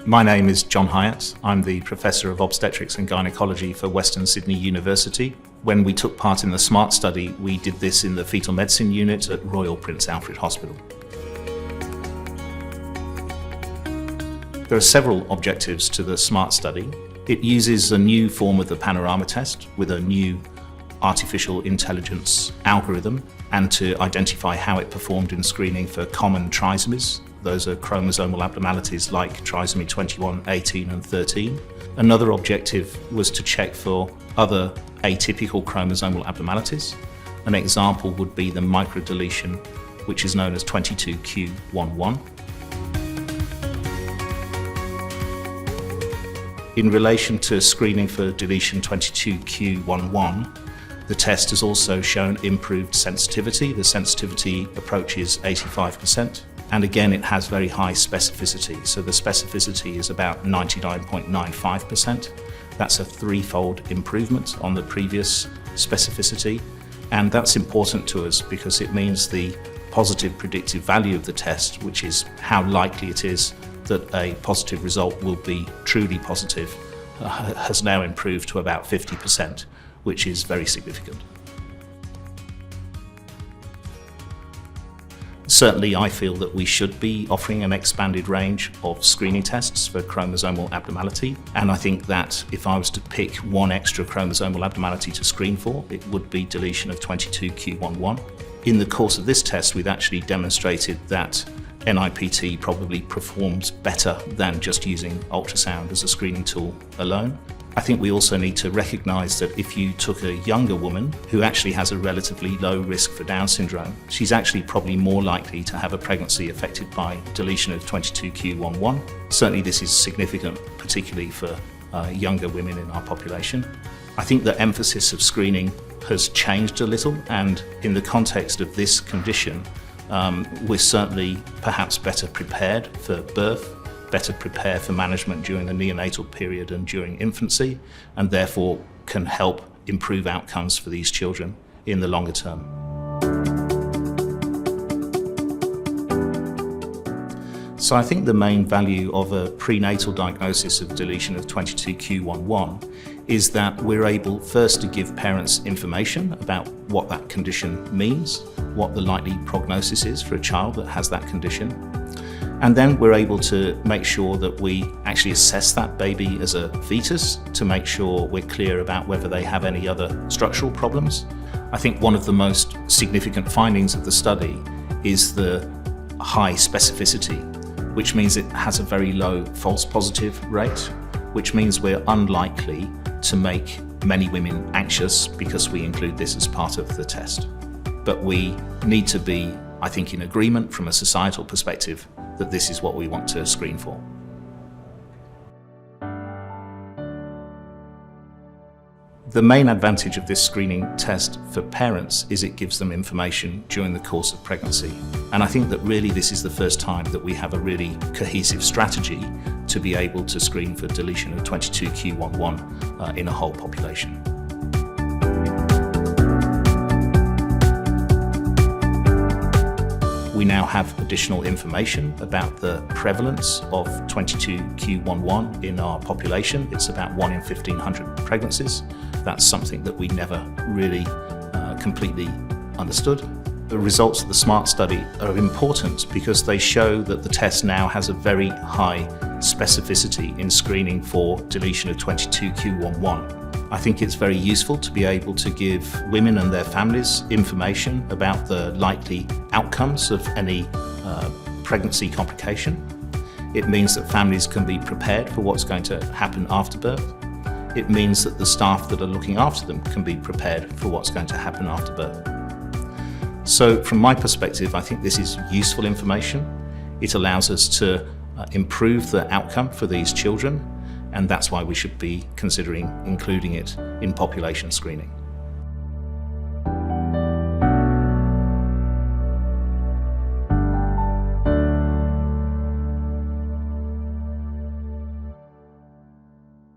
My name is Jon Hyett. I'm the Professor of Obstetrics and Gynecology for Western Sydney University. When we took part in the SMART study, we did this in the Fetal Medicine Unit at Royal Prince Alfred Hospital. There are several objectives to the SMART study. It uses a new form of the panorama test with a new artificial intelligence algorithm and to identify how it performed in screening for common trisomies. Those are chromosomal abnormalities like trisomy 21, 18 and 13. Another objective was to check for other atypical chromosomal abnormalities. An example would be the microdeletion, which is known as 22q11. In relation to screening for deletion 22q11, the test has also shown improved sensitivity. The sensitivity approaches 85%. And again, it has very high specificity. So the specificity is about 99.95%. That's a threefold improvement on the previous specificity. And that's important to us because it means the positive predictive value of the test, which is how likely it is that a positive result will be truly positive, has now improved to about 50%, which is very significant. Certainly, I feel that we should be offering an expanded range of screening tests for chromosomal abnormality. And I think that if I was to pick one extra chromosomal abnormality to screen for, it would be deletion of 22q11. In the course of this test, we've actually demonstrated that NIPT probably performs better than just using ultrasound as a screening tool alone. I think we also need to recognise that if you took a younger woman who actually has a relatively low risk for Down syndrome, she's actually probably more likely to have a pregnancy affected by deletion of 22q11. Certainly this is significant, particularly for younger women in our population. I think the emphasis of screening has changed a little, and in the context of this condition, we're certainly perhaps better prepared for birth, better prepare for management during the neonatal period and during infancy, and therefore can help improve outcomes for these children in the longer term. So I think the main value of a prenatal diagnosis of deletion of 22q11 is that we're able first to give parents information about what that condition means, what the likely prognosis is for a child that has that condition. And then we're able to make sure that we actually assess that baby as a fetus to make sure we're clear about whether they have any other structural problems. I think one of the most significant findings of the study is the high specificity, which means it has a very low false positive rate, which means we're unlikely to make many women anxious because we include this as part of the test. But we need to be, I think, in agreement from a societal perspective that this is what we want to screen for. The main advantage of this screening test for parents is it gives them information during the course of pregnancy. And I think that really this is the first time that we have a really cohesive strategy to be able to screen for deletion of 22q11 in a whole population. We now have additional information about the prevalence of 22q11 in our population. It's about 1 in 1,500 pregnancies. That's something that we never really completely understood. The results of the SMART study are important because they show that the test now has a very high specificity in screening for deletion of 22q11. I think it's very useful to be able to give women and their families information about the likely outcomes of any pregnancy complication. It means that families can be prepared for what's going to happen after birth. It means that the staff that are looking after them can be prepared for what's going to happen after birth. So from my perspective, I think this is useful information. It allows us to improve the outcome for these children, and that's why we should be considering including it in population screening.